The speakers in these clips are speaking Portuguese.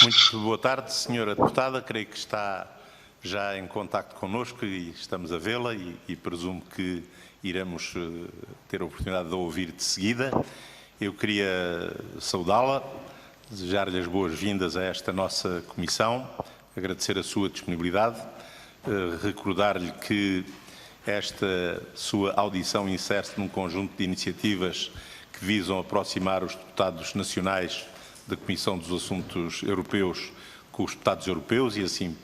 Muito boa tarde, senhora deputada. Creio que está já em contacto connosco e estamos a vê-la e presumo que iremos ter a oportunidade de a ouvir de seguida. Eu queria saudá-la, desejar-lhe as boas-vindas a esta nossa comissão, agradecer a sua disponibilidade, recordar-lhe que esta sua audição insere-se num conjunto de iniciativas que visam aproximar os deputados nacionais da Comissão dos Assuntos Europeus com os deputados europeus e assim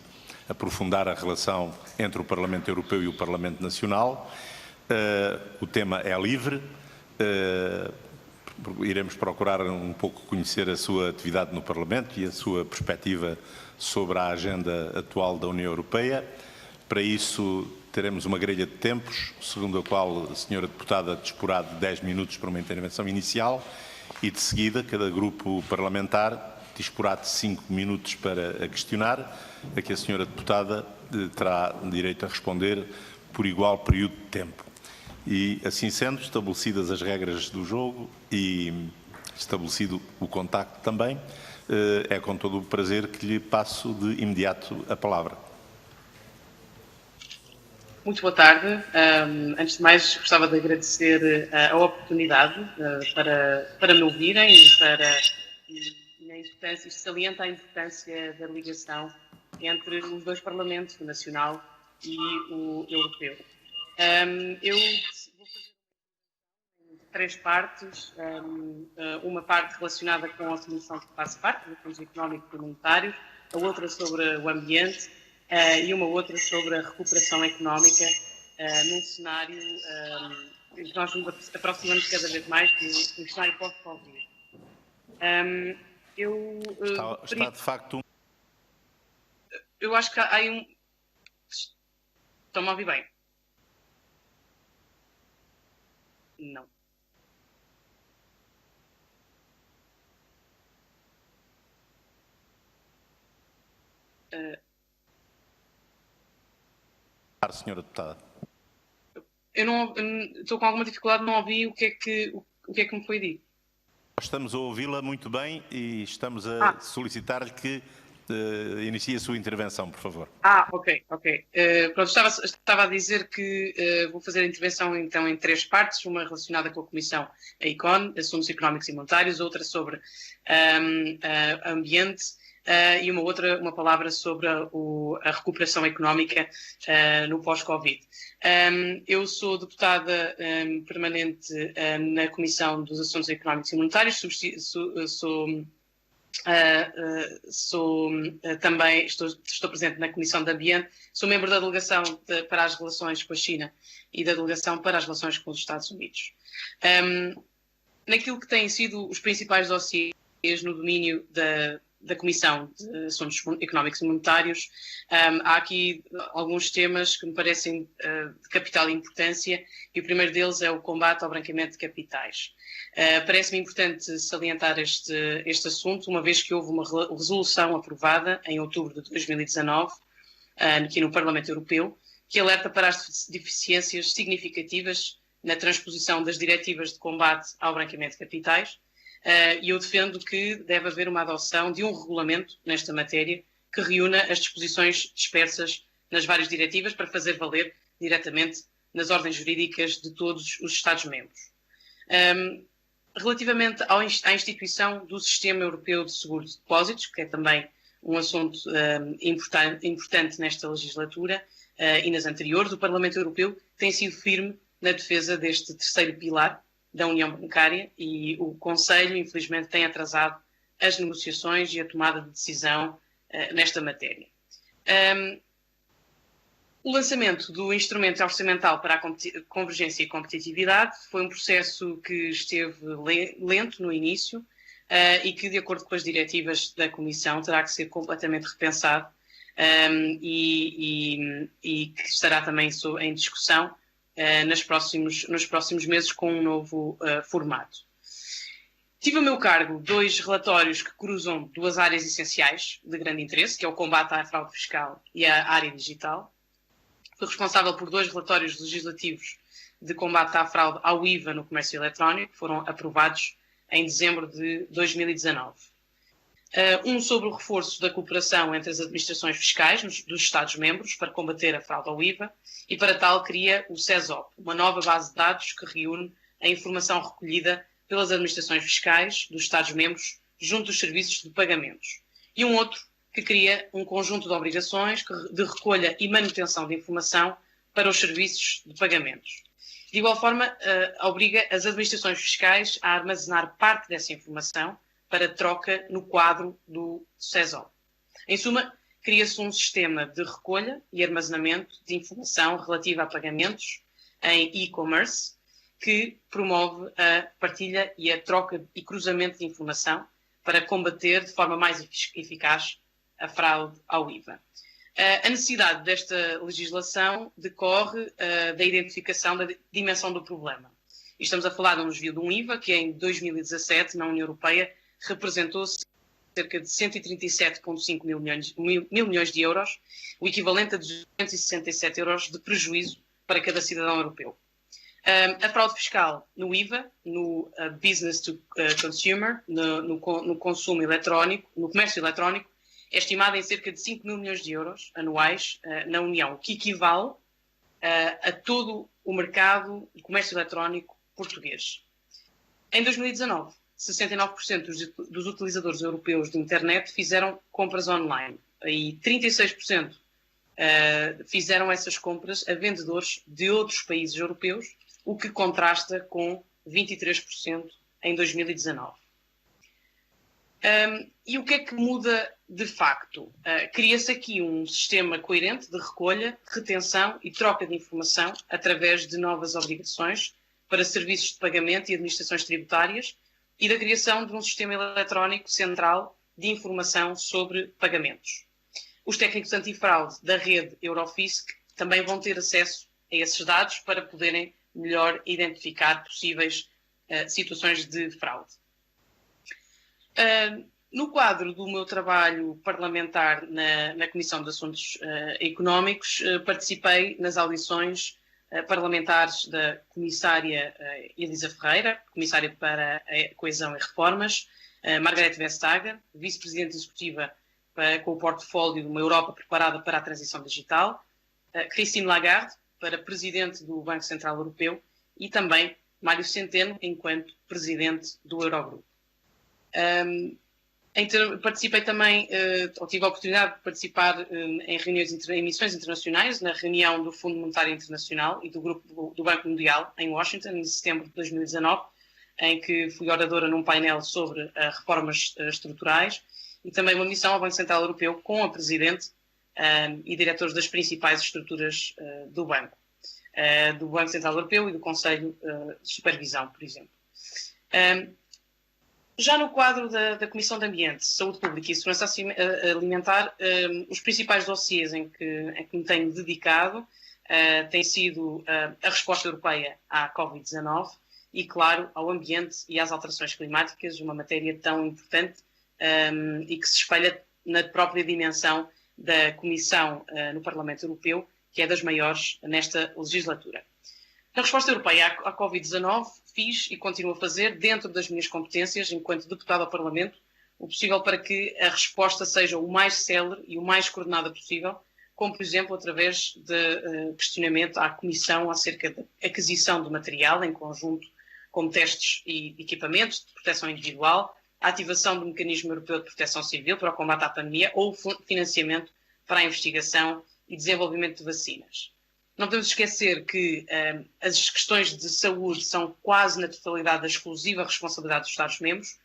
aprofundar a relação entre o Parlamento Europeu e o Parlamento Nacional. O tema é livre. Iremos procurar um pouco conhecer a sua atividade no Parlamento e a sua perspectiva sobre a agenda atual da União Europeia. Para isso, teremos uma grelha de tempos, segundo a qual a senhora deputada disporá de 10 minutos para uma intervenção inicial e, de seguida, cada grupo parlamentar disporá de 5 minutos para a questionar, a que a senhora deputada terá direito a responder por igual período de tempo. E, assim sendo, estabelecidas as regras do jogo e estabelecido o contacto também, é com todo o prazer que lhe passo de imediato a palavra. Muito boa tarde. Antes de mais, gostava de agradecer a oportunidade para me ouvirem e a importância, isto salienta a importância da ligação entre os dois parlamentos, o nacional e o europeu. Eu vou fazer 3 partes, uma parte relacionada com a Comissão que faço parte, dos Fundos Económicos e Monetários, a outra sobre o ambiente e uma outra sobre a recuperação económica num cenário em que nós nos aproximamos cada vez mais do cenário pós-Covid. Está de facto... Eu acho que há um... Estão-me a ouvir bem? Não. Senhora deputada. Eu estou com alguma dificuldade, não ouvi o que é que me foi dito. Estamos a ouvi-la muito bem e estamos a solicitar-lhe que inicie a sua intervenção, por favor. Ok. Pronto, estava a dizer que vou fazer a intervenção então em 3 partes, uma relacionada com a Comissão ECON, Assuntos Económicos e Monetários, outra sobre ambiente e uma palavra sobre a recuperação económica no pós-Covid. Eu sou deputada permanente na Comissão dos Assuntos Económicos e Monetários, também estou presente na Comissão de Ambiente, sou membro da delegação para as relações com a China e da delegação para as relações com os Estados Unidos. Naquilo que têm sido os principais dossiês no domínio da Comissão de Assuntos Económicos e Monetários, há aqui alguns temas que me parecem de capital importância e o primeiro deles é o combate ao branqueamento de capitais. Parece-me importante salientar este assunto, uma vez que houve uma resolução aprovada em outubro de 2019, aqui no Parlamento Europeu, que alerta para as deficiências significativas na transposição das diretivas de combate ao branqueamento de capitais, e eu defendo que deve haver uma adoção de um regulamento nesta matéria que reúna as disposições dispersas nas várias diretivas para fazer valer diretamente nas ordens jurídicas de todos os Estados-membros. Relativamente à instituição do Sistema Europeu de Seguros de Depósitos, que é também um assunto importante nesta legislatura e nas anteriores, o Parlamento Europeu tem sido firme na defesa deste terceiro pilar da União Bancária e o Conselho, infelizmente, tem atrasado as negociações e a tomada de decisão nesta matéria. O lançamento do instrumento orçamental para a convergência e competitividade foi um processo que esteve lento no início e que, de acordo com as diretivas da Comissão, terá que ser completamente repensado e que estará também em discussão nos próximos meses com um novo formato. Tive a meu cargo 2 relatórios que cruzam 2 áreas essenciais de grande interesse, que é o combate à fraude fiscal e a área digital. Fui responsável por 2 relatórios legislativos de combate à fraude ao IVA no comércio eletrónico, que foram aprovados em dezembro de 2019. Um sobre o reforço da cooperação entre as administrações fiscais dos Estados-membros para combater a fraude ao IVA e, para tal, cria o CESOP, uma nova base de dados que reúne a informação recolhida pelas administrações fiscais dos Estados-membros junto dos serviços de pagamentos. E um outro que cria um conjunto de obrigações de recolha e manutenção de informação para os serviços de pagamentos. De igual forma, obriga as administrações fiscais a armazenar parte dessa informação para troca no quadro do CESOP. Em suma, cria-se um sistema de recolha e armazenamento de informação relativa a pagamentos em e-commerce que promove a partilha e a troca e cruzamento de informação para combater de forma mais eficaz a fraude ao IVA. A necessidade desta legislação decorre da identificação da dimensão do problema. E estamos a falar de um desvio de um IVA que em 2017 na União Europeia representou cerca de 137,5 mil milhões de euros, o equivalente a 267 euros de prejuízo para cada cidadão europeu. A fraude fiscal no IVA, no business to consumer, no consumo eletrónico, no comércio eletrónico, é estimada em cerca de 5 mil milhões de euros anuais na União, o que equivale a todo o mercado de comércio eletrónico português. Em 2019, 69% dos utilizadores europeus de internet fizeram compras online e 36% fizeram essas compras a vendedores de outros países europeus, o que contrasta com 23% em 2019. E o que é que muda de facto? Cria-se aqui um sistema coerente de recolha, retenção e troca de informação através de novas obrigações para serviços de pagamento e administrações tributárias e da criação de um sistema eletrónico central de informação sobre pagamentos. Os técnicos antifraude da rede Eurofisc também vão ter acesso a esses dados para poderem melhor identificar possíveis situações de fraude. No quadro do meu trabalho parlamentar na Comissão de Assuntos Económicos, participei nas audições parlamentares da comissária Elisa Ferreira, comissária para a Coesão e Reformas, Margrethe Vestager, vice-presidente executiva com o portfólio de uma Europa preparada para a transição digital, Christine Lagarde, para presidente do Banco Central Europeu, e também Mário Centeno, enquanto presidente do Eurogrupo. Participei também, ou tive a oportunidade de participar em reuniões, em missões internacionais, na reunião do Fundo Monetário Internacional e do Grupo do Banco Mundial, em Washington, em setembro de 2019, em que fui oradora num painel sobre reformas estruturais, e também uma missão ao Banco Central Europeu com a Presidente e diretores das principais estruturas do Banco Central Europeu e do Conselho de Supervisão, por exemplo. Já no quadro da Comissão de Ambiente, Saúde Pública e Segurança Alimentar, os principais dossiês em que me tenho dedicado têm sido a resposta europeia à Covid-19 e, claro, ao ambiente e às alterações climáticas, uma matéria tão importante e que se espelha na própria dimensão da Comissão no Parlamento Europeu, que é das maiores nesta legislatura. Na resposta europeia à Covid-19, fiz e continuo a fazer, dentro das minhas competências, enquanto deputado ao Parlamento, o possível para que a resposta seja o mais célere e o mais coordenada possível, como, por exemplo, através de questionamento à Comissão acerca da aquisição de material em conjunto, como testes e equipamentos de proteção individual, a ativação do Mecanismo Europeu de Proteção Civil para o combate à pandemia ou o financiamento para a investigação e desenvolvimento de vacinas. Não podemos esquecer que as questões de saúde são quase na totalidade da exclusiva responsabilidade dos Estados-membros.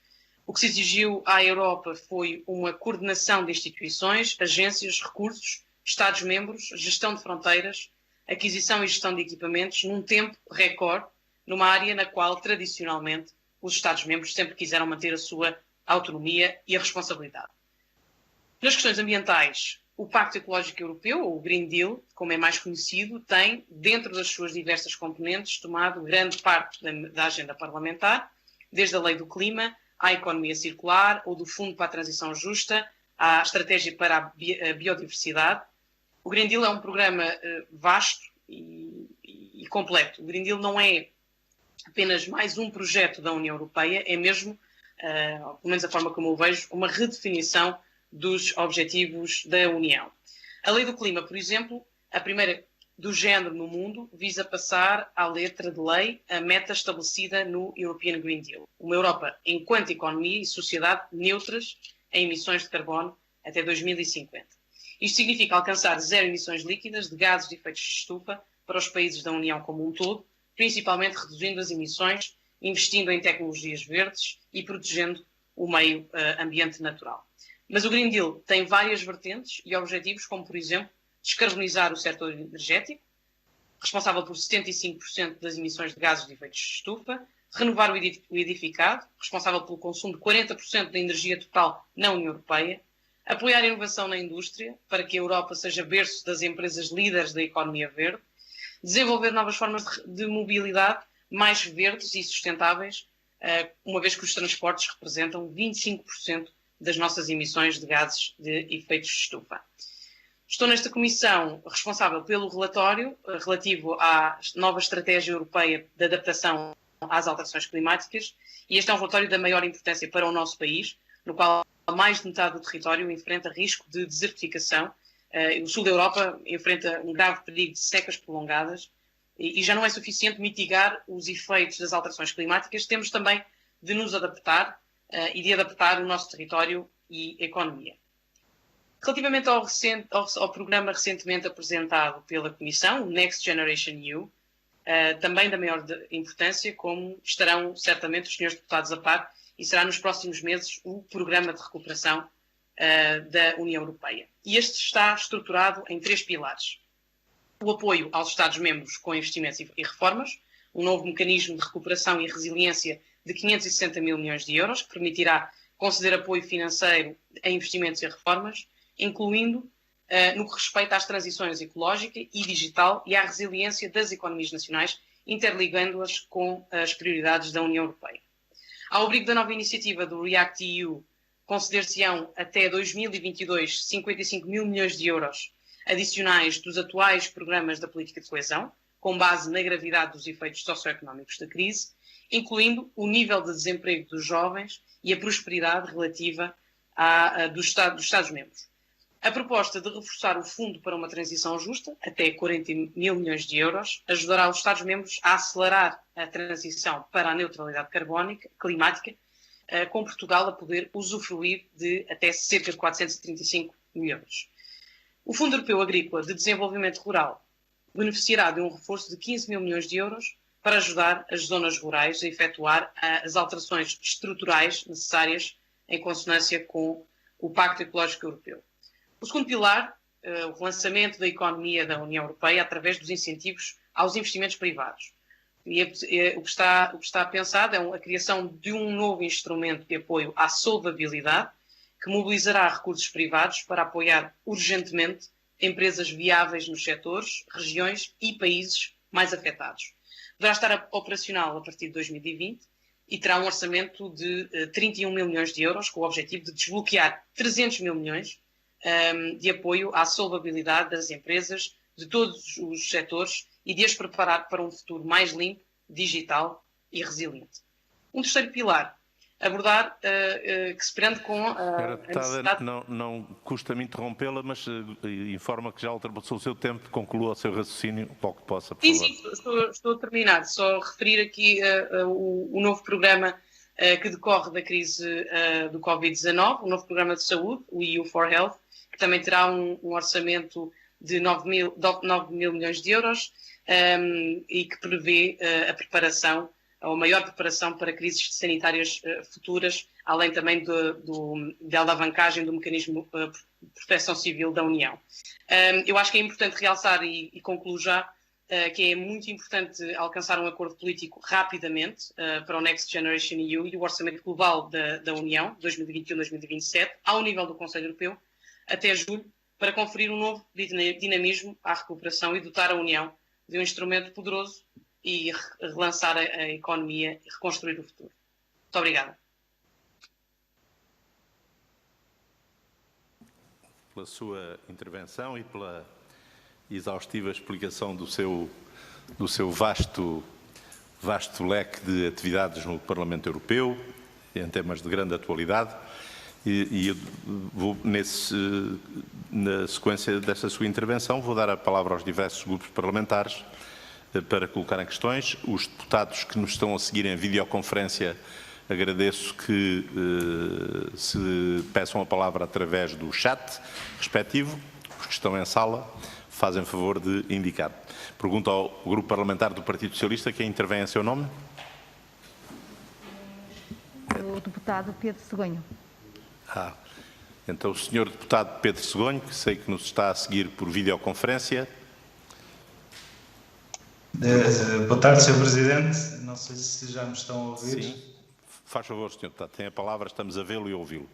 O que se exigiu à Europa foi uma coordenação de instituições, agências, recursos, Estados-membros, gestão de fronteiras, aquisição e gestão de equipamentos num tempo recorde, numa área na qual, tradicionalmente, os Estados-membros sempre quiseram manter a sua autonomia e a responsabilidade. Nas questões ambientais, o Pacto Ecológico Europeu, ou o Green Deal, como é mais conhecido, tem, dentro das suas diversas componentes, tomado grande parte da agenda parlamentar, desde a Lei do Clima, à economia circular, ou do Fundo para a Transição Justa, à Estratégia para a Biodiversidade. O Green Deal é um programa vasto e completo. O Green Deal não é apenas mais um projeto da União Europeia, é mesmo pelo menos a forma como eu vejo, uma redefinição dos objetivos da União. A Lei do Clima, por exemplo, a primeira do género no mundo, visa passar à letra de lei a meta estabelecida no European Green Deal. Uma Europa enquanto economia e sociedade neutras em emissões de carbono até 2050. Isto significa alcançar zero emissões líquidas de gases de efeito de estufa para os países da União como um todo, principalmente reduzindo as emissões, investindo em tecnologias verdes e protegendo o meio ambiente natural. Mas o Green Deal tem várias vertentes e objetivos, como, por exemplo, descarbonizar o setor energético, responsável por 75% das emissões de gases de efeito de estufa, renovar o edificado, responsável pelo consumo de 40% da energia total na União Europeia, apoiar a inovação na indústria, para que a Europa seja berço das empresas líderes da economia verde, desenvolver novas formas de mobilidade mais verdes e sustentáveis, uma vez que os transportes representam 25% das nossas emissões de gases de efeito de estufa. Estou nesta comissão responsável pelo relatório relativo à nova estratégia europeia de adaptação às alterações climáticas, e este é um relatório da maior importância para o nosso país, no qual mais de metade do território enfrenta risco de desertificação. O sul da Europa enfrenta um grave perigo de secas prolongadas e já não é suficiente mitigar os efeitos das alterações climáticas, temos também de nos adaptar e de adaptar o nosso território e economia. Relativamente ao programa recentemente apresentado pela Comissão, o Next Generation EU, também da maior importância, como estarão certamente os senhores deputados a par, e será nos próximos meses o programa de recuperação da União Europeia. E este está estruturado em 3 pilares. O apoio aos Estados-membros com investimentos e reformas, um novo mecanismo de recuperação e resiliência de 560 mil milhões de euros, que permitirá conceder apoio financeiro a investimentos e reformas, incluindo no que respeita às transições ecológica e digital e à resiliência das economias nacionais, interligando-as com as prioridades da União Europeia. Ao abrigo da nova iniciativa do REACT-EU, conceder-se-ão até 2022 55 mil milhões de euros adicionais dos atuais programas da política de coesão, com base na gravidade dos efeitos socioeconómicos da crise, incluindo o nível de desemprego dos jovens e a prosperidade relativa dos Estados-membros. A proposta de reforçar o Fundo para uma Transição Justa, até 40 mil milhões de euros, ajudará os Estados-membros a acelerar a transição para a neutralidade climática, com Portugal a poder usufruir de até cerca de 435 milhões. O Fundo Europeu Agrícola de Desenvolvimento Rural beneficiará de um reforço de 15 mil milhões de euros para ajudar as zonas rurais a efetuar as alterações estruturais necessárias em consonância com o Pacto Ecológico Europeu. O segundo pilar, o relançamento da economia da União Europeia através dos incentivos aos investimentos privados. E o que está pensado é a criação de um novo instrumento de apoio à solvabilidade, que mobilizará recursos privados para apoiar urgentemente empresas viáveis nos setores, regiões e países mais afetados. Deverá estar operacional a partir de 2020 e terá um orçamento de 31 mil milhões de euros, com o objetivo de desbloquear 300 mil milhões de apoio à solvabilidade das empresas de todos os setores e de as preparar para um futuro mais limpo, digital e resiliente. Um terceiro pilar, abordar que se prende com Senhora deputada, não custa-me interrompê-la, mas informa que já ultrapassou o seu tempo, conclua o seu raciocínio, pouco que possa, por favor. Sim, estou a terminar. Só referir aqui o novo programa que decorre da crise do Covid-19, o novo programa de saúde, o EU for Health, que também terá um orçamento de 9 mil milhões de euros e que prevê a maior preparação para crises sanitárias futuras, além também da alavancagem do mecanismo de proteção civil da União. Eu acho que é importante realçar e concluo já que é muito importante alcançar um acordo político rapidamente para o Next Generation EU e o orçamento global da União, 2021-2027, ao nível do Conselho Europeu, até julho, para conferir um novo dinamismo à recuperação e dotar a União de um instrumento poderoso e relançar a economia e reconstruir o futuro. Muito obrigada. Pela sua intervenção e pela exaustiva explicação do seu vasto leque de atividades no Parlamento Europeu. em temas de grande atualidade, e eu vou, na sequência desta sua intervenção, vou dar a palavra aos diversos grupos parlamentares para colocarem questões. Os deputados que nos estão a seguir em videoconferência, agradeço que se peçam a palavra através do chat respectivo. Os que estão em sala fazem favor de indicar. Pergunto ao Grupo Parlamentar do Partido Socialista quem intervém em seu nome. O deputado Pedro Segonho. Então o senhor deputado Pedro Segonho, que sei que nos está a seguir por videoconferência. Boa tarde, Sr. Presidente. Não sei se já me estão a ouvir. Sim. Faz favor, Sr. Deputado. Tem a palavra, estamos a vê-lo e a ouvi-lo.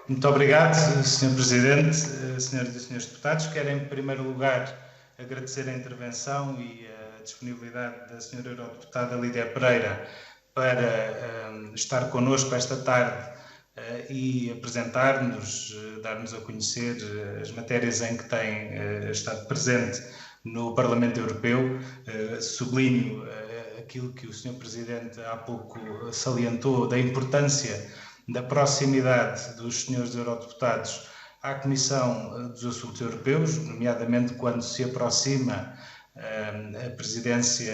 Muito obrigado, Sr. Presidente, senhoras e senhores deputados. Quero, em primeiro lugar, agradecer a intervenção e a disponibilidade da senhora eurodeputada Lídia Pereira para estar connosco esta tarde e apresentar-nos, dar-nos a conhecer as matérias em que tem estado presente no Parlamento Europeu. Sublinho aquilo que o Sr. Presidente há pouco salientou, da importância da proximidade dos senhores eurodeputados à Comissão dos Assuntos Europeus, nomeadamente quando se aproxima a presidência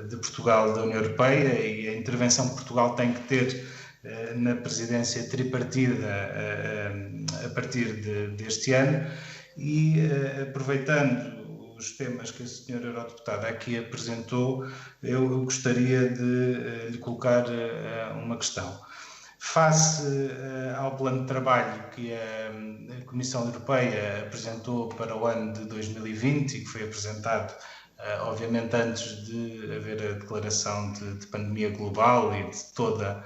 de Portugal da União Europeia, e a intervenção que Portugal tem que ter na presidência tripartida a partir deste ano. E aproveitando os temas que a senhora eurodeputada aqui apresentou, eu gostaria de lhe colocar uma questão. Face ao plano de trabalho que a Comissão Europeia apresentou para o ano de 2020 e que foi apresentado, obviamente, antes de haver a declaração de pandemia global e de toda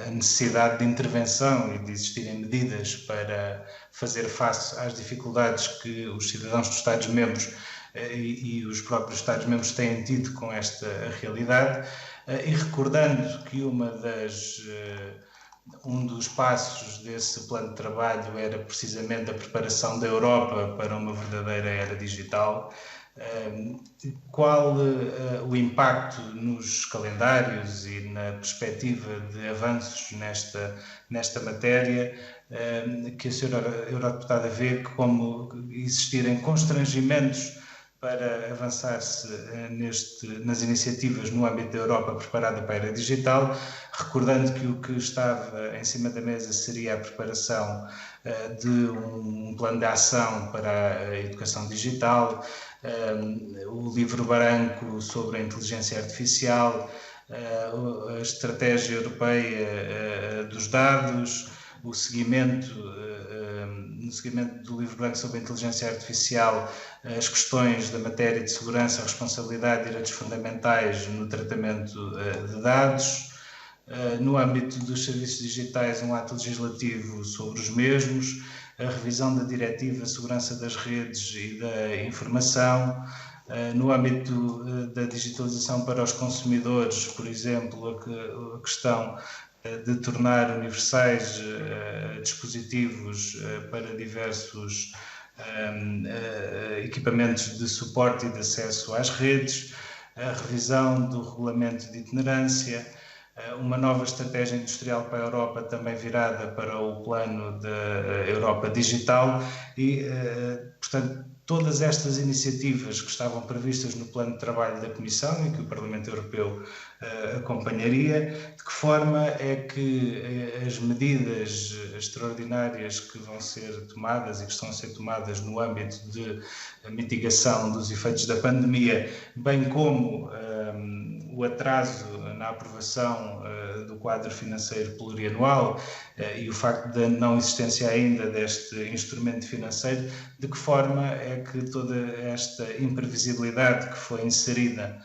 a necessidade de intervenção e de existirem medidas para fazer face às dificuldades que os cidadãos dos Estados-membros e os próprios Estados-membros têm tido com esta realidade, e recordando que um dos passos desse plano de trabalho era precisamente a preparação da Europa para uma verdadeira era digital. Qual o impacto nos calendários e na perspectiva de avanços nesta matéria que a senhora eurodeputada vê como existirem constrangimentos para avançar-se nas iniciativas no âmbito da Europa preparada para a era digital, recordando que o que estava em cima da mesa seria a preparação de um plano de ação para a educação digital, o livro branco sobre a inteligência artificial, a estratégia europeia dos dados, no seguimento do livro branco sobre a inteligência artificial, as questões da matéria de segurança, responsabilidade e direitos fundamentais no tratamento de dados, no âmbito dos serviços digitais, um ato legislativo sobre os mesmos, a revisão da Diretiva de Segurança das Redes e da Informação, no âmbito da digitalização para os consumidores, por exemplo, a questão de tornar universais dispositivos para diversos equipamentos de suporte e de acesso às redes, a revisão do regulamento de itinerância, uma nova estratégia industrial para a Europa, também virada para o plano da Europa digital e, portanto, todas estas iniciativas que estavam previstas no plano de trabalho da Comissão e que o Parlamento Europeu acompanharia, de que forma é que as medidas extraordinárias que vão ser tomadas e que estão a ser tomadas no âmbito de mitigação dos efeitos da pandemia, bem como o atraso na aprovação do quadro financeiro plurianual e o facto da não existência ainda deste instrumento financeiro, de que forma é que toda esta imprevisibilidade que foi inserida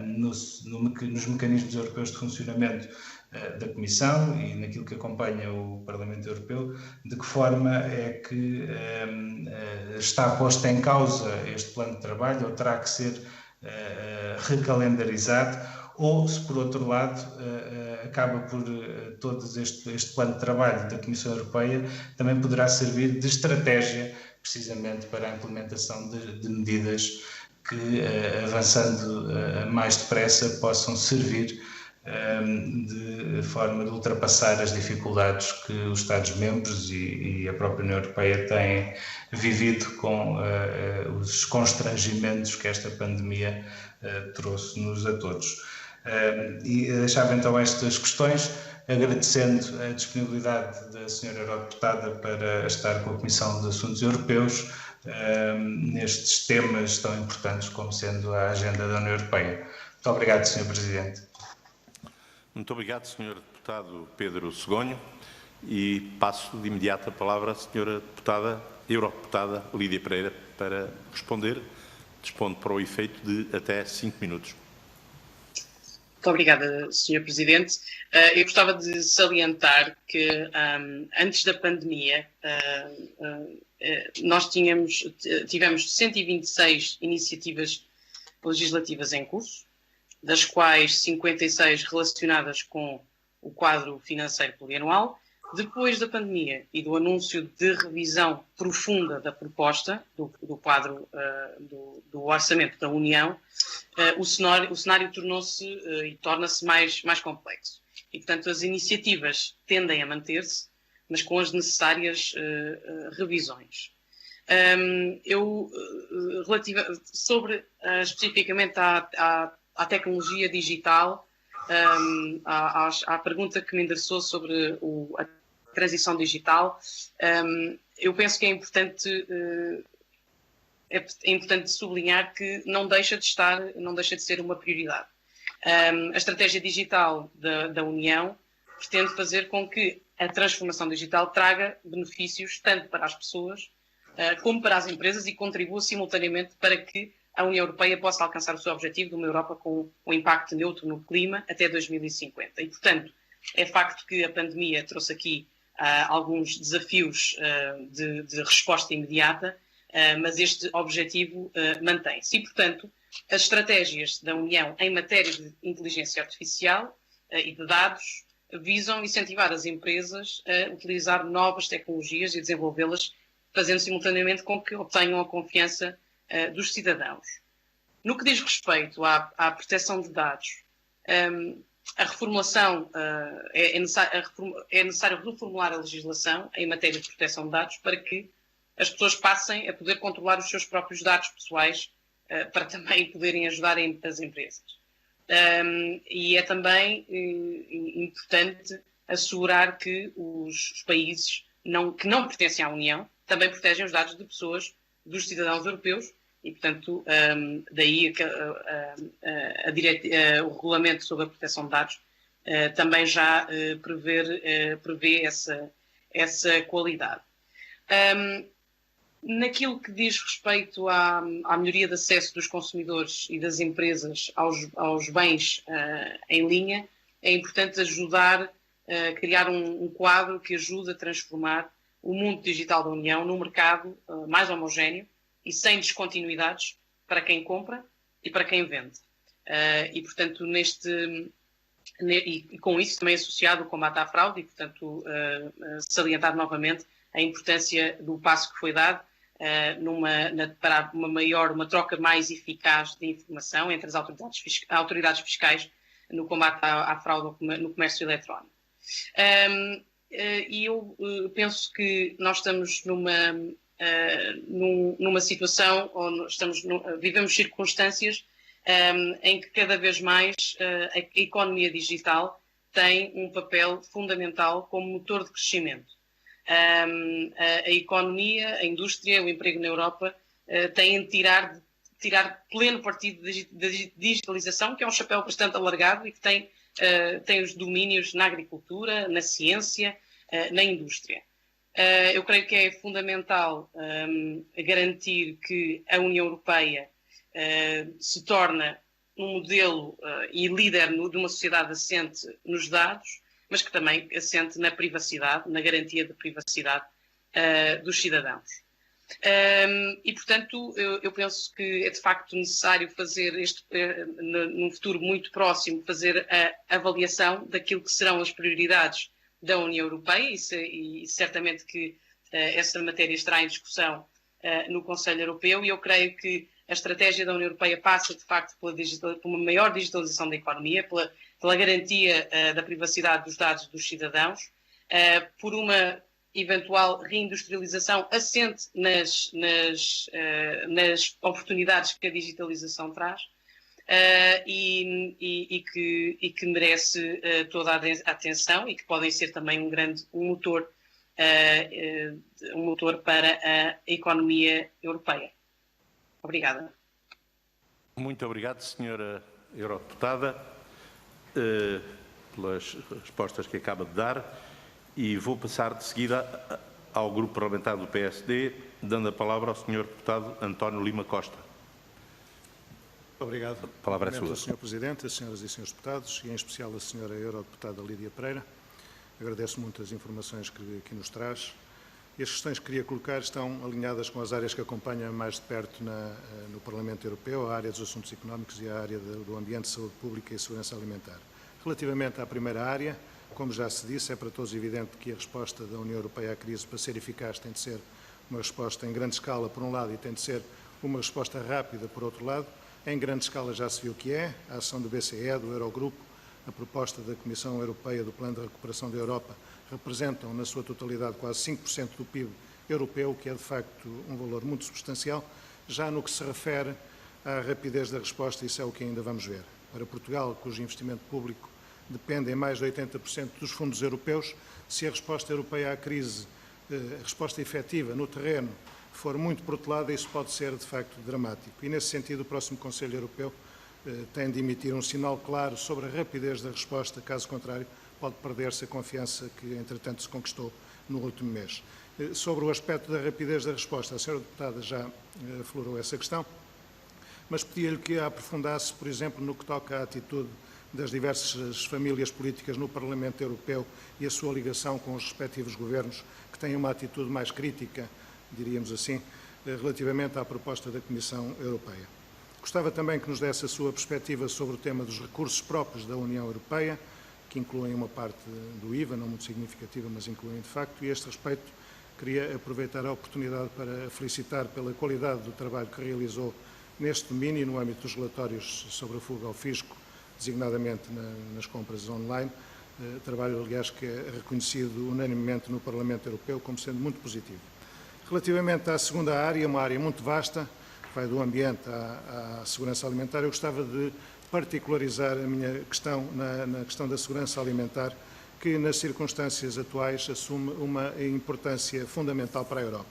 nos mecanismos europeus de funcionamento da Comissão e naquilo que acompanha o Parlamento Europeu, de que forma é que está posto em causa este plano de trabalho, ou terá que ser recalendarizado, ou se por outro lado acaba por todo este plano de trabalho da Comissão Europeia também poderá servir de estratégia precisamente para a implementação de medidas que, avançando mais depressa, possam servir de forma de ultrapassar as dificuldades que os Estados-membros e a própria União Europeia têm vivido com os constrangimentos que esta pandemia trouxe-nos a todos. E deixava então estas questões, agradecendo a disponibilidade da Sra. Eurodeputada para estar com a Comissão de Assuntos Europeus nestes temas tão importantes como sendo a agenda da União Europeia. Muito obrigado, Sr. Presidente. Muito obrigado, Sr. Deputado Pedro Segonho, e passo de imediato a palavra à Sra. Eurodeputada Lídia Pereira para responder. Dispondo para o efeito de até 5 minutos. Muito obrigada, Sr. Presidente. Eu gostava de salientar que antes da pandemia nós tivemos 126 iniciativas legislativas em curso, das quais 56 relacionadas com o quadro financeiro plurianual. Depois da pandemia e do anúncio de revisão profunda da proposta do quadro do orçamento da União, o cenário tornou-se e torna-se mais complexo. E, portanto, as iniciativas tendem a manter-se, mas com as necessárias revisões. Especificamente à tecnologia digital, à pergunta que me endereçou sobre a transição digital, eu penso que é importante sublinhar que não deixa de ser uma prioridade. A estratégia digital da União pretende fazer com que a transformação digital traga benefícios tanto para as pessoas como para as empresas e contribua simultaneamente para que a União Europeia possa alcançar o seu objetivo de uma Europa com um impacto neutro no clima até 2050. E, portanto, é facto que a pandemia trouxe aqui alguns desafios de resposta imediata, mas este objetivo mantém-se. E, portanto, as estratégias da União em matéria de inteligência artificial e de dados visam incentivar as empresas a utilizar novas tecnologias e desenvolvê-las, fazendo simultaneamente com que obtenham a confiança dos cidadãos. No que diz respeito à proteção de dados, a reformulação é necessário reformular a legislação em matéria de proteção de dados para que as pessoas passem a poder controlar os seus próprios dados pessoais para também poderem ajudar as empresas. E é também importante assegurar que os países que não pertencem à União também protegem os dados de pessoas, dos cidadãos europeus, e, portanto, daí o regulamento sobre a proteção de dados também já prevê essa qualidade. Naquilo que diz respeito à melhoria de acesso dos consumidores e das empresas aos bens em linha, é importante ajudar a criar um quadro que ajude a transformar o mundo digital da União num mercado mais homogéneo e sem descontinuidades para quem compra e para quem vende. E, portanto, e com isso também associado o combate à fraude e, portanto, salientar novamente a importância do passo que foi dado para uma troca mais eficaz de informação entre as autoridades fiscais no combate à fraude no comércio eletrónico. E eu penso que nós estamos numa situação onde vivemos circunstâncias em que cada vez mais a economia digital tem um papel fundamental como motor de crescimento. A economia, a indústria, o emprego na Europa têm de tirar pleno partido da digitalização, que é um chapéu bastante alargado e que tem os domínios na agricultura, na ciência, na indústria. Eu creio que é fundamental garantir que a União Europeia se torna um modelo e líder de uma sociedade assente nos dados, mas que também assente na privacidade, na garantia de privacidade dos cidadãos. E, portanto, eu penso que é de facto necessário fazer num futuro muito próximo, fazer a avaliação daquilo que serão as prioridades da União Europeia e certamente que essa matéria estará em discussão no Conselho Europeu, e eu creio que a estratégia da União Europeia passa, de facto, por uma maior digitalização da economia, pela pela garantia da privacidade dos dados dos cidadãos, por uma eventual reindustrialização assente nas oportunidades que a digitalização traz, e que merece toda a atenção e que podem ser também um motor para a economia europeia. Obrigada. Muito obrigado, Sra. Eurodeputada, pelas respostas que acaba de dar, e vou passar de seguida ao Grupo Parlamentar do PSD, dando a palavra ao Sr. Deputado António Lima Costa. Obrigado. A palavra é sua. Sr. Presidente, as senhoras e senhores deputados, e em especial a Sra. Eurodeputada Lídia Pereira. Agradeço muito as informações que nos traz. E as questões que queria colocar estão alinhadas com as áreas que acompanha mais de perto no Parlamento Europeu, a área dos assuntos económicos e a área do ambiente, saúde pública e segurança alimentar. Relativamente à primeira área, como já se disse, é para todos evidente que a resposta da União Europeia à crise, para ser eficaz, tem de ser uma resposta em grande escala, por um lado, e tem de ser uma resposta rápida, por outro lado. Em grande escala já se viu o que é, a ação do BCE, do Eurogrupo, a proposta da Comissão Europeia do Plano de Recuperação da Europa, representam na sua totalidade quase 5% do PIB europeu, que é de facto um valor muito substancial. Já no que se refere à rapidez da resposta, isso é o que ainda vamos ver. Para Portugal, cujo investimento público depende em mais de 80% dos fundos europeus, se a resposta europeia à crise, a resposta efetiva no terreno, for muito protelada, isso pode ser, de facto, dramático. E, nesse sentido, o próximo Conselho Europeu tem de emitir um sinal claro sobre a rapidez da resposta, caso contrário, pode perder-se a confiança que, entretanto, se conquistou no último mês. Sobre o aspecto da rapidez da resposta, a senhora deputada já aflorou essa questão, mas pedia-lhe que a aprofundasse, por exemplo, no que toca à atitude das diversas famílias políticas no Parlamento Europeu e a sua ligação com os respectivos governos, que têm uma atitude mais crítica, diríamos assim, relativamente à proposta da Comissão Europeia. Gostava também que nos desse a sua perspectiva sobre o tema dos recursos próprios da União Europeia, que incluem uma parte do IVA, não muito significativa, mas incluem de facto, e a este respeito queria aproveitar a oportunidade para felicitar pela qualidade do trabalho que realizou neste domínio, no âmbito dos relatórios sobre a fuga ao fisco, designadamente nas compras online, trabalho, aliás, que é reconhecido unanimemente no Parlamento Europeu como sendo muito positivo. Relativamente à segunda área, uma área muito vasta, que vai do ambiente à segurança alimentar, eu gostava de particularizar a minha questão na questão da segurança alimentar, que nas circunstâncias atuais assume uma importância fundamental para a Europa.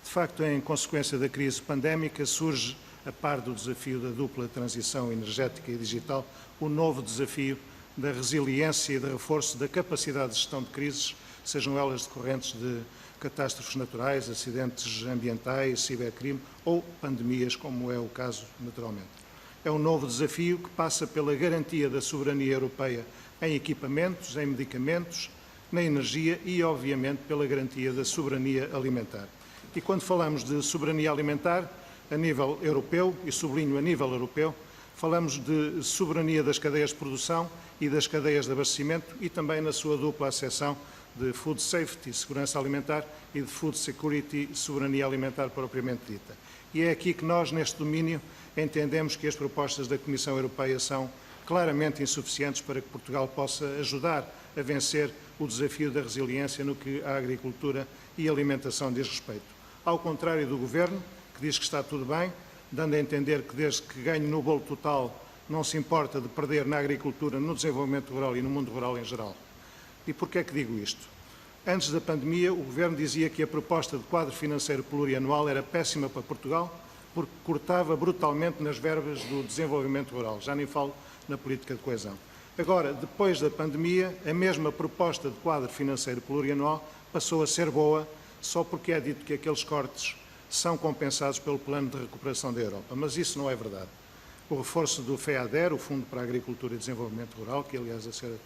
De facto, em consequência da crise pandémica, surge, a par do desafio da dupla transição energética e digital, o novo desafio da resiliência e de reforço da capacidade de gestão de crises, sejam elas decorrentes de catástrofes naturais, acidentes ambientais, cibercrime ou pandemias, como é o caso naturalmente. É um novo desafio que passa pela garantia da soberania europeia em equipamentos, em medicamentos, na energia e, obviamente, pela garantia da soberania alimentar. E quando falamos de soberania alimentar, a nível europeu, e sublinho a nível europeu, falamos de soberania das cadeias de produção e das cadeias de abastecimento e também na sua dupla acessão de food safety, segurança alimentar, e de food security, soberania alimentar propriamente dita. E é aqui que nós, neste domínio, entendemos que as propostas da Comissão Europeia são claramente insuficientes para que Portugal possa ajudar a vencer o desafio da resiliência no que à agricultura e alimentação diz respeito. Ao contrário do Governo, que diz que está tudo bem, dando a entender que desde que ganhe no bolo total não se importa de perder na agricultura, no desenvolvimento rural e no mundo rural em geral. E porquê é que digo isto? Antes da pandemia, o Governo dizia que a proposta de quadro financeiro plurianual era péssima para Portugal, porque cortava brutalmente nas verbas do desenvolvimento rural. Já nem falo na política de coesão. Agora, depois da pandemia, a mesma proposta de quadro financeiro plurianual passou a ser boa só porque é dito que aqueles cortes são compensados pelo Plano de Recuperação da Europa. Mas isso não é verdade. O reforço do FEADER, o Fundo para a Agricultura e Desenvolvimento Rural, que aliás a senhora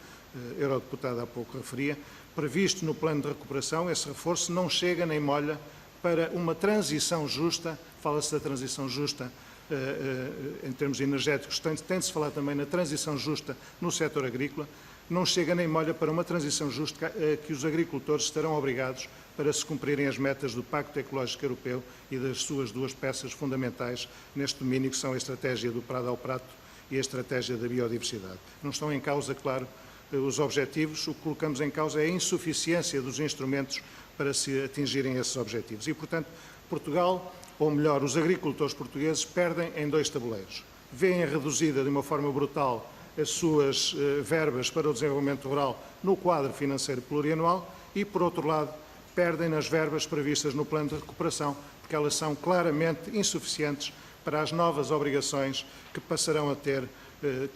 eurodeputada há pouco referia, previsto no Plano de Recuperação, esse reforço não chega nem molha para uma transição justa, fala-se da transição justa em termos energéticos, tem de se falar também na transição justa no setor agrícola, não chega nem molha para uma transição justa que os agricultores estarão obrigados para se cumprirem as metas do Pacto Ecológico Europeu e das suas duas peças fundamentais neste domínio, que são a estratégia do prado ao prato e a estratégia da biodiversidade. Não estão em causa, claro, os objetivos, o que colocamos em causa é a insuficiência dos instrumentos para se atingirem esses objetivos. E, portanto, Portugal, ou melhor, os agricultores portugueses, perdem em 2 tabuleiros. Vêem reduzida de uma forma brutal as suas verbas para o desenvolvimento rural no quadro financeiro plurianual e, por outro lado, perdem nas verbas previstas no plano de recuperação, porque elas são claramente insuficientes para as novas obrigações que passarão a ter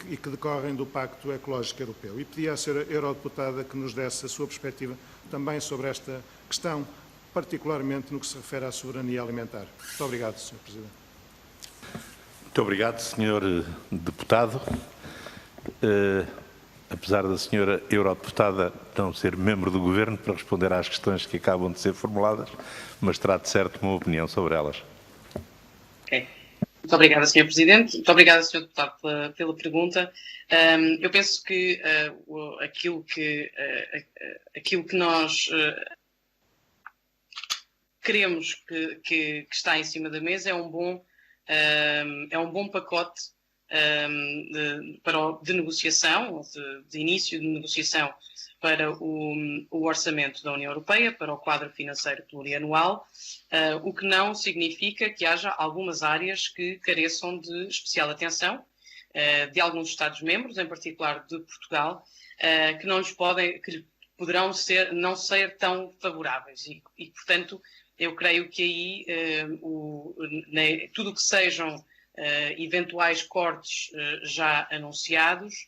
e que decorrem do Pacto Ecológico Europeu. E pedi à Sra. Eurodeputada que nos desse a sua perspectiva também sobre esta questão, particularmente no que se refere à soberania alimentar. Muito obrigado, Sr. Presidente. Muito obrigado, Sr. Deputado. Apesar da Sra. Eurodeputada não ser membro do Governo para responder às questões que acabam de ser formuladas, mas terá de certo uma opinião sobre elas. Ok. Muito obrigada, Sr. Presidente. Muito obrigada, Sr. Deputado, pela pergunta. Eu penso que aquilo que nós queremos que está em cima da mesa é um bom pacote de negociação, de início de negociação para o orçamento da União Europeia, para o quadro financeiro plurianual, o que não significa que haja algumas áreas que careçam de especial atenção, de alguns Estados-membros, em particular de Portugal, que poderão não ser tão favoráveis. E, portanto, eu creio que aí tudo o que sejam eventuais cortes já anunciados,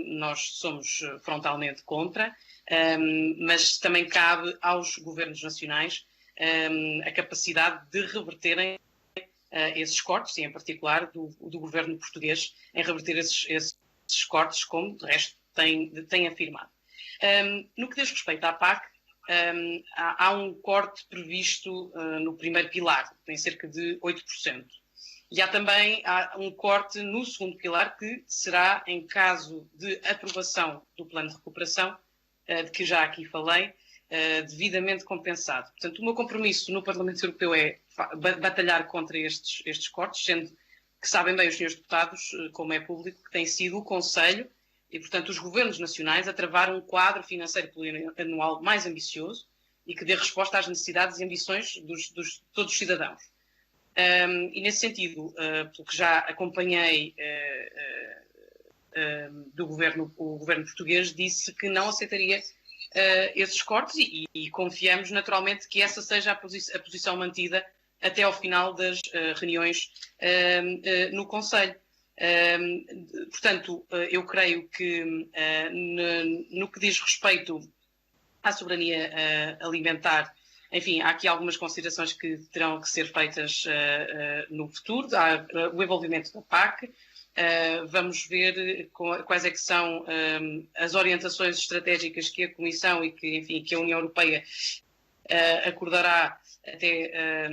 nós somos frontalmente contra, mas também cabe aos governos nacionais a capacidade de reverterem esses cortes, e em particular do governo português, em reverter esses cortes, como de resto tem afirmado. No que diz respeito à PAC, há um corte previsto no primeiro pilar, tem cerca de 8%. E há também um corte no segundo pilar, que será, em caso de aprovação do plano de recuperação, de que já aqui falei, devidamente compensado. Portanto, o meu compromisso no Parlamento Europeu é batalhar contra estes cortes, sendo que sabem bem os senhores deputados, como é público, que tem sido o Conselho e, portanto, os governos nacionais a travar um quadro financeiro plurianual mais ambicioso e que dê resposta às necessidades e ambições de todos os cidadãos. E nesse sentido, pelo que já acompanhei o governo português disse que não aceitaria esses cortes e confiamos naturalmente que essa seja a posição mantida até ao final das reuniões no Conselho. Portanto, eu creio que no que diz respeito à soberania alimentar, enfim, há aqui algumas considerações que terão que ser feitas no futuro. Há o envolvimento da PAC. Vamos ver quais é que são as orientações estratégicas que a Comissão e que a União Europeia acordará até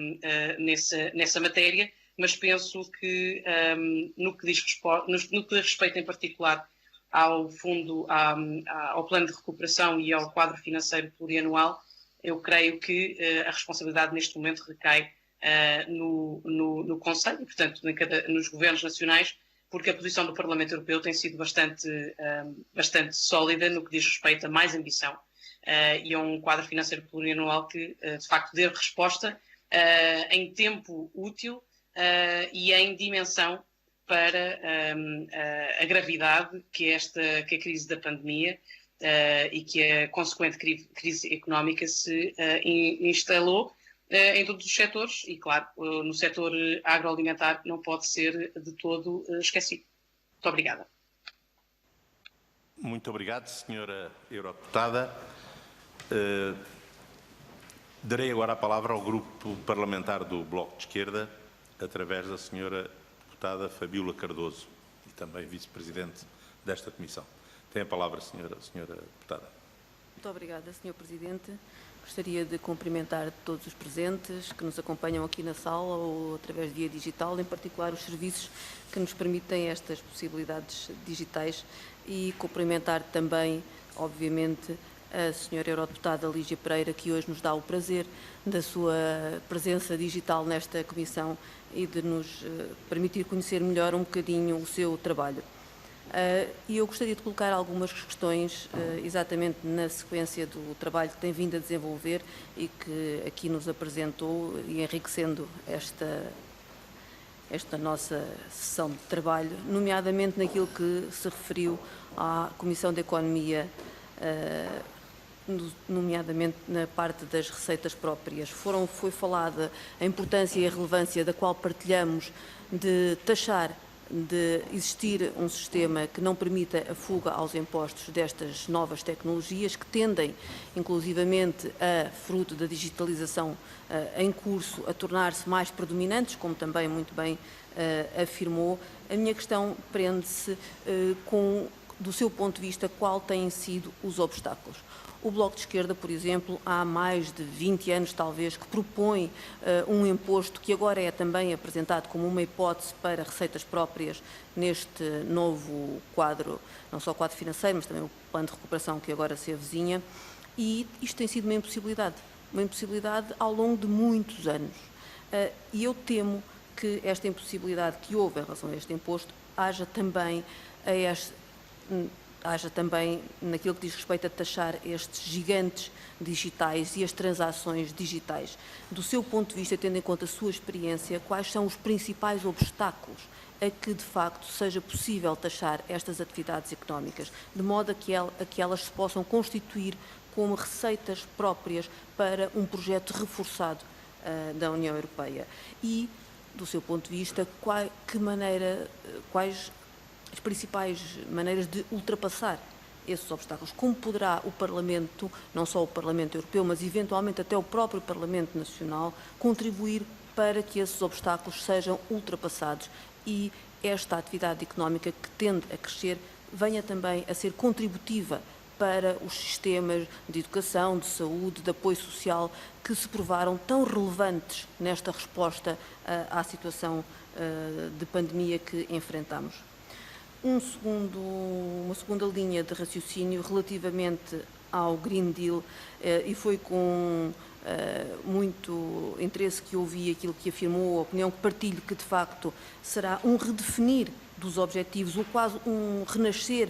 nessa matéria, mas penso que no que diz respeito em particular ao fundo, ao plano de recuperação e ao quadro financeiro plurianual, eu creio que a responsabilidade neste momento recai no Conselho e, portanto, nos governos nacionais, porque a posição do Parlamento Europeu tem sido bastante sólida no que diz respeito a mais ambição e a um quadro financeiro plurianual que, de facto, dê resposta em tempo útil e em dimensão para a gravidade que a crise da pandemia e que a consequente crise económica se instalou em todos os setores e, claro, no setor agroalimentar não pode ser de todo esquecido. Muito obrigada. Muito obrigado, Sra. Eurodeputada. Darei agora a palavra ao Grupo Parlamentar do Bloco de Esquerda, através da Sra. Deputada Fabíola Cardoso, e também Vice-Presidente desta Comissão. Tem a palavra, Sra. Deputada. Muito obrigada, Sr. Presidente. Gostaria de cumprimentar todos os presentes que nos acompanham aqui na sala ou através de via digital, em particular os serviços que nos permitem estas possibilidades digitais, e cumprimentar também, obviamente, a senhora eurodeputada Lídia Pereira, que hoje nos dá o prazer da sua presença digital nesta comissão e de nos permitir conhecer melhor um bocadinho o seu trabalho. E eu gostaria de colocar algumas questões exatamente na sequência do trabalho que tem vindo a desenvolver e que aqui nos apresentou e enriquecendo esta nossa sessão de trabalho, nomeadamente naquilo que se referiu à Comissão de Economia, nomeadamente na parte das receitas próprias. Foi falada a importância e a relevância da qual partilhamos de taxar, de existir um sistema que não permita a fuga aos impostos destas novas tecnologias que tendem, inclusivamente, fruto da digitalização em curso, a tornar-se mais predominantes, como também muito bem afirmou. A minha questão prende-se com, do seu ponto de vista, qual têm sido os obstáculos. O Bloco de Esquerda, por exemplo, há mais de 20 anos, talvez, que propõe um imposto que agora é também apresentado como uma hipótese para receitas próprias neste novo quadro, não só o quadro financeiro, mas também o plano de recuperação que agora se avizinha, e isto tem sido uma impossibilidade ao longo de muitos anos. E eu temo que esta impossibilidade que houve em relação a este imposto haja também naquilo que diz respeito a taxar estes gigantes digitais e as transações digitais. Do seu ponto de vista, tendo em conta a sua experiência, quais são os principais obstáculos a que, de facto, seja possível taxar estas atividades económicas, de modo a que elas se possam constituir como receitas próprias para um projeto reforçado da União Europeia? E, do seu ponto de vista, quais as principais maneiras de ultrapassar esses obstáculos? Como poderá o Parlamento, não só o Parlamento Europeu, mas eventualmente até o próprio Parlamento Nacional, contribuir para que esses obstáculos sejam ultrapassados e esta atividade económica que tende a crescer venha também a ser contributiva para os sistemas de educação, de saúde, de apoio social, que se provaram tão relevantes nesta resposta à situação de pandemia que enfrentamos? Uma segunda linha de raciocínio relativamente ao Green Deal, e foi com muito interesse que ouvi aquilo que afirmou, a opinião que partilho, que de facto será um redefinir dos objetivos, ou quase um renascer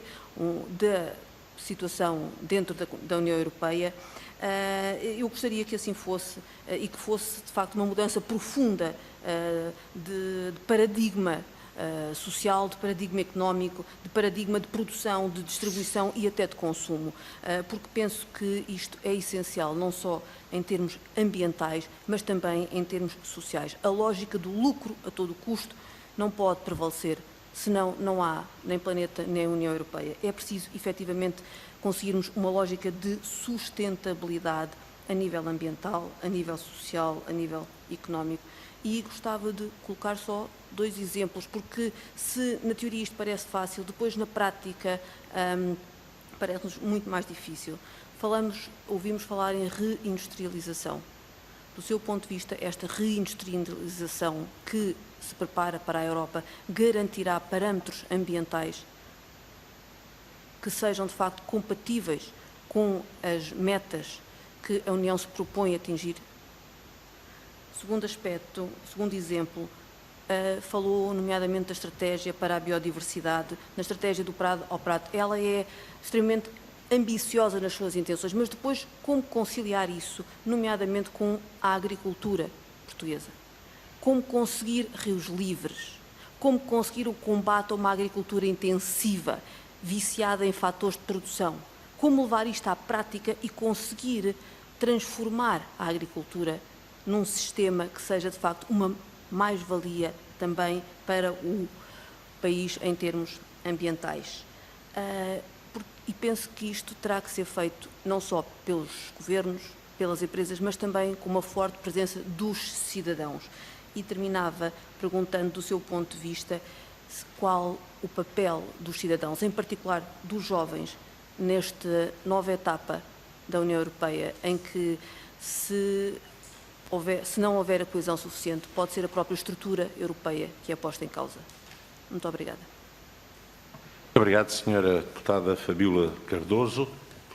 da situação dentro da União Europeia. Eu gostaria que assim fosse e que fosse de facto uma mudança profunda de paradigma social, de paradigma económico, de paradigma de produção, de distribuição e até de consumo, porque penso que isto é essencial, não só em termos ambientais, mas também em termos sociais. A lógica do lucro a todo custo não pode prevalecer, senão não há nem planeta nem União Europeia. É preciso, efetivamente, conseguirmos uma lógica de sustentabilidade a nível ambiental, a nível social, a nível económico. E gostava de colocar só 2 exemplos, porque se na teoria isto parece fácil, depois na prática parece-nos muito mais difícil. Ouvimos falar em reindustrialização. Do seu ponto de vista, esta reindustrialização que se prepara para a Europa garantirá parâmetros ambientais que sejam de facto compatíveis com as metas que a União se propõe a atingir? Segundo exemplo, falou nomeadamente da estratégia para a biodiversidade, na estratégia do Prado ao Prato. Ela é extremamente ambiciosa nas suas intenções, mas depois como conciliar isso, nomeadamente com a agricultura portuguesa? Como conseguir rios livres? Como conseguir o combate a uma agricultura intensiva, viciada em fatores de produção? Como levar isto à prática e conseguir transformar a agricultura num sistema que seja, de facto, uma mais-valia também para o país em termos ambientais? E penso que isto terá que ser feito não só pelos governos, pelas empresas, mas também com uma forte presença dos cidadãos. E terminava perguntando, do seu ponto de vista, qual o papel dos cidadãos, em particular dos jovens, nesta nova etapa da União Europeia, em que se não houver a coesão suficiente, pode ser a própria estrutura europeia que é posta em causa. Muito obrigada. Muito obrigado, Sra. Deputada Fabíola Cardoso,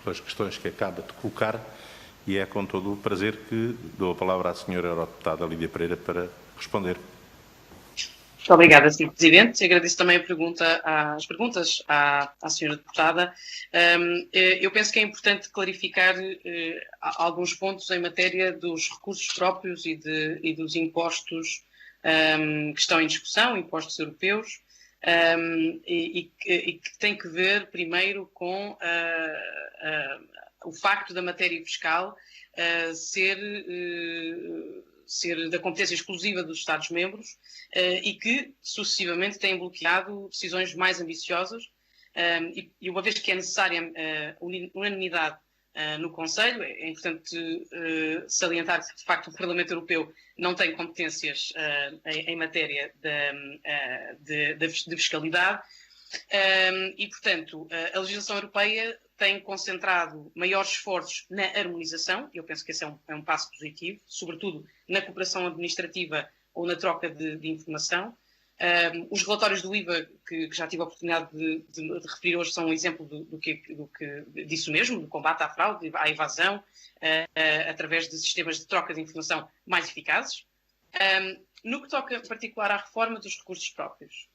pelas questões que acaba de colocar e é com todo o prazer que dou a palavra à senhora eurodeputada Lídia Pereira para responder. Muito obrigada, Sr. Presidente. Agradeço também as perguntas à senhora deputada. Eu penso que é importante clarificar alguns pontos em matéria dos recursos próprios e dos impostos que estão em discussão, impostos europeus, e que tem que ver primeiro com o facto da matéria fiscal ser da competência exclusiva dos Estados-membros e que, sucessivamente, têm bloqueado decisões mais ambiciosas e uma vez que é necessária unanimidade no Conselho, é importante salientar que, de facto, o Parlamento Europeu não tem competências em matéria de fiscalidade e, portanto, a legislação europeia tem concentrado maiores esforços na harmonização, e eu penso que esse é um passo positivo, sobretudo na cooperação administrativa ou na troca de informação. Os relatórios do IVA, que já tive a oportunidade de referir hoje, são um exemplo disso mesmo, do combate à fraude, à evasão, através de sistemas de troca de informação mais eficazes. No que toca em particular à reforma dos recursos próprios,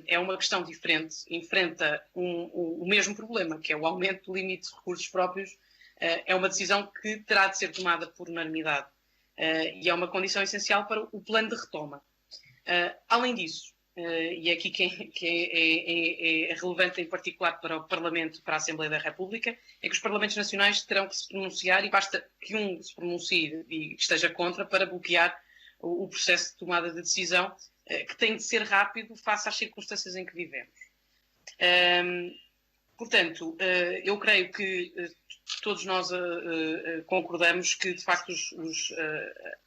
é uma questão diferente, enfrenta o mesmo problema, que é o aumento do limite de recursos próprios. É uma decisão que terá de ser tomada por unanimidade e é uma condição essencial para o plano de retoma. Além disso, e é aqui que é relevante em particular para o Parlamento, para a Assembleia da República, é que os Parlamentos Nacionais terão que se pronunciar e basta que um se pronuncie e esteja contra para bloquear o processo de tomada de decisão, que tem de ser rápido face às circunstâncias em que vivemos. Portanto, eu creio que todos nós concordamos que, de facto,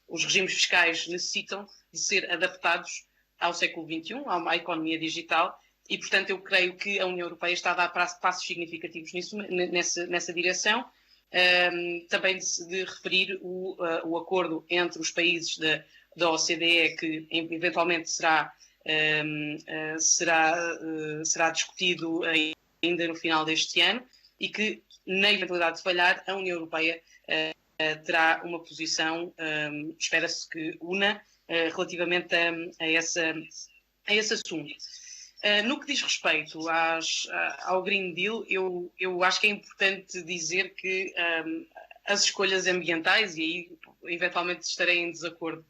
os regimes fiscais necessitam de ser adaptados ao século XXI, à economia digital, e, portanto, eu creio que a União Europeia está a dar passos significativos nessa direção. Também de referir o acordo entre os países da OCDE, que eventualmente será discutido ainda no final deste ano, e que, na eventualidade de falhar, a União Europeia terá uma posição, espera-se que una, relativamente a esse assunto. No que diz respeito ao Green Deal, eu acho que é importante dizer que as escolhas ambientais, e aí eventualmente estarei em desacordo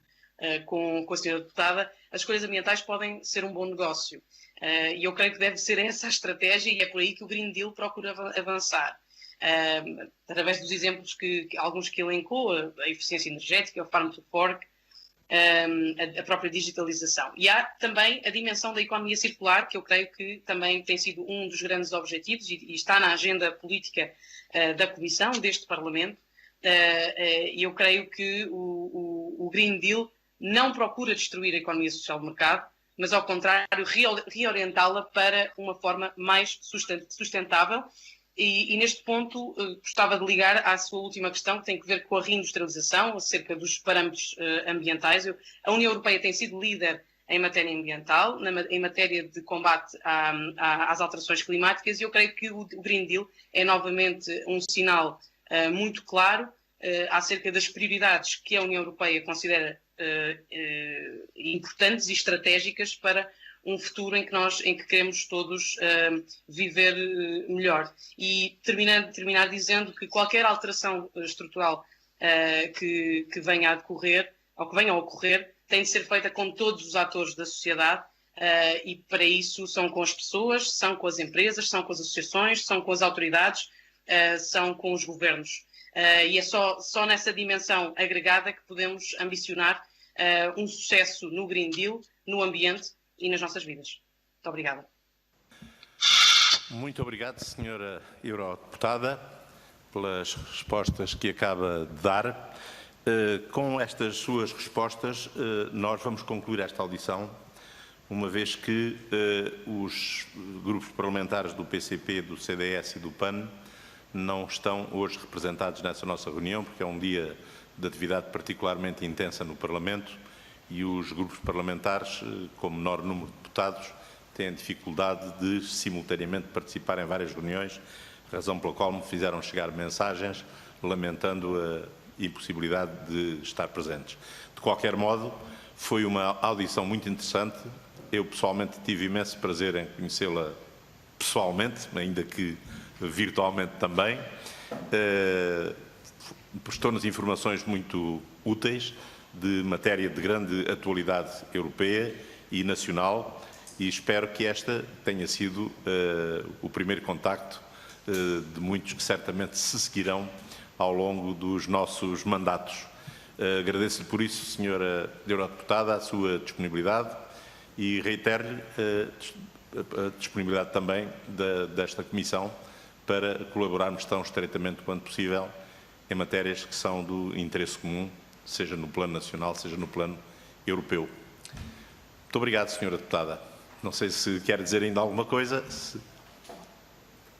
com a senhora deputada, as escolhas ambientais podem ser um bom negócio. E eu creio que deve ser essa a estratégia e é por aí que o Green Deal procura avançar. Através dos exemplos alguns que elencou, a eficiência energética, o Farm to Fork, a própria digitalização. E há também a dimensão da economia circular, que eu creio que também tem sido um dos grandes objetivos e está na agenda política da Comissão, deste Parlamento. E eu creio que o Green Deal não procura destruir a economia social de mercado, mas, ao contrário, reorientá-la para uma forma mais sustentável. E neste ponto, gostava de ligar à sua última questão, que tem a ver com a reindustrialização, acerca dos parâmetros ambientais. A União Europeia tem sido líder em matéria ambiental, em matéria de combate às alterações climáticas, e eu creio que o Green Deal é novamente um sinal muito claro acerca das prioridades que a União Europeia considera importantes e estratégicas para um futuro em que queremos todos viver melhor. E terminar dizendo que qualquer alteração estrutural que venha a decorrer, ou que venha a ocorrer, tem de ser feita com todos os atores da sociedade, e para isso são com as pessoas, são com as empresas, são com as associações, são com as autoridades, são com os governos. E é só nessa dimensão agregada que podemos ambicionar um sucesso no Green Deal, no ambiente e nas nossas vidas. Muito obrigada. Muito obrigado, senhora eurodeputada, pelas respostas que acaba de dar. Com estas suas respostas, nós vamos concluir esta audição, uma vez que os grupos parlamentares do PCP, do CDS e do PAN não estão hoje representados nessa nossa reunião, porque é um dia de atividade particularmente intensa no Parlamento e os grupos parlamentares, com menor número de deputados, têm dificuldade de simultaneamente participar em várias reuniões, razão pela qual me fizeram chegar mensagens lamentando a impossibilidade de estar presentes. De qualquer modo, foi uma audição muito interessante. Eu, pessoalmente, tive imenso prazer em conhecê-la pessoalmente, ainda que virtualmente também. Prestou-nos informações muito úteis de matéria de grande atualidade europeia e nacional, e espero que esta tenha sido o primeiro contacto de muitos que certamente se seguirão ao longo dos nossos mandatos. Agradeço-lhe por isso, Senhora Eurodeputada, a sua disponibilidade e reitero-lhe a disponibilidade também desta Comissão para colaborarmos tão estreitamente quanto possível em matérias que são do interesse comum, seja no plano nacional, seja no plano europeu. Muito obrigado, Senhora Deputada. Não sei se quer dizer ainda alguma coisa.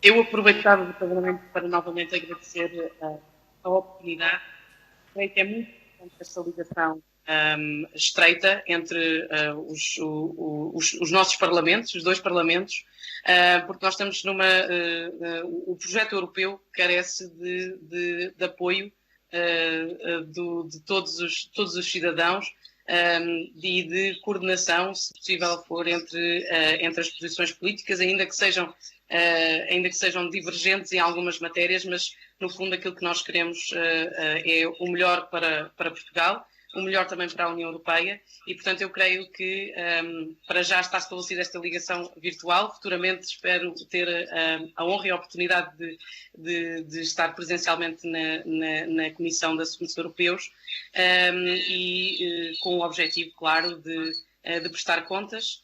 Eu aproveitava o Parlamento para novamente agradecer a oportunidade. Creio que é muito importante esta ligação estreita entre os nossos parlamentos, os dois parlamentos, porque nós estamos o projeto europeu carece de apoio de todos os cidadãos e de coordenação, se possível for, entre as posições políticas, ainda que sejam divergentes em algumas matérias, mas no fundo aquilo que nós queremos é o melhor para Portugal, o melhor também para a União Europeia e, portanto, eu creio que para já está estabelecida esta ligação virtual. Futuramente espero ter a honra e a oportunidade de estar presencialmente na Comissão de Assuntos Europeus e com o objetivo, claro, de prestar contas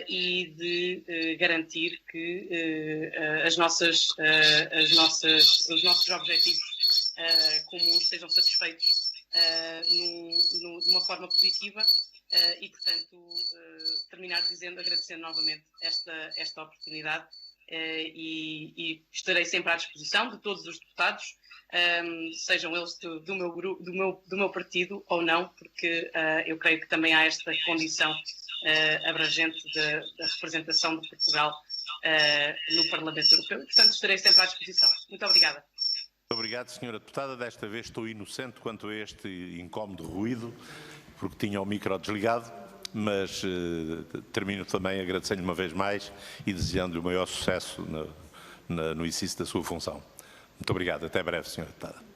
e de garantir que os nossos objetivos comuns sejam satisfeitos de uma forma positiva e, portanto, terminar agradecendo novamente esta oportunidade e estarei sempre à disposição de todos os deputados, sejam eles do meu partido ou não, porque eu creio que também há esta condição abrangente da representação de Portugal no Parlamento Europeu. Portanto, estarei sempre à disposição. Muito obrigada. Muito obrigado, Senhora Deputada. Desta vez estou inocente quanto a este incómodo ruído, porque tinha o micro desligado, mas termino também agradecendo-lhe uma vez mais e desejando-lhe o maior sucesso no exercício da sua função. Muito obrigado. Até breve, Senhora Deputada.